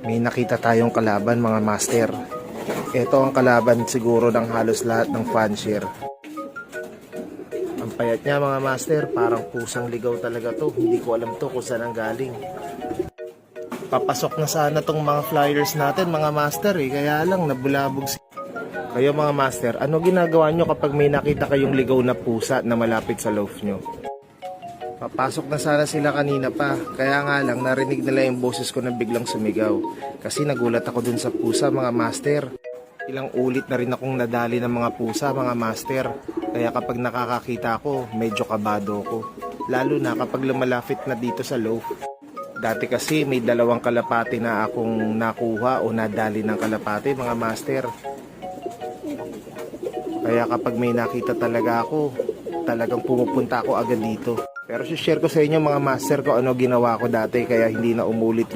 May nakita tayong kalaban mga master. Ito ang kalaban siguro ng halos lahat ng fanshare. Ang payat niya mga master, parang pusang ligaw talaga to. Hindi ko alam to kung saan ang galing. Papasok na sana tong mga flyers natin mga master kaya lang nabulabog kayo mga master, ano ginagawa nyo kapag may nakita kayong ligaw na pusa na malapit sa loaf nyo? Papasok na sana sila kanina pa, kaya nga lang narinig nila yung boses ko na biglang sumigaw. Kasi nagulat ako dun sa pusa mga master. Ilang ulit na rin akong nadali ng mga pusa mga master. Kaya kapag nakakakita ako, medyo kabado ko. Lalo na kapag lumalapit na dito sa loaf. Dati kasi may 2 kalapati na akong nakuha o nadali ng kalapati mga master. Kaya kapag may nakita talaga ako, talagang pumupunta ako agad dito. Pero share ko sa inyo mga master ko ano ginawa ko dati kaya hindi na umulit yung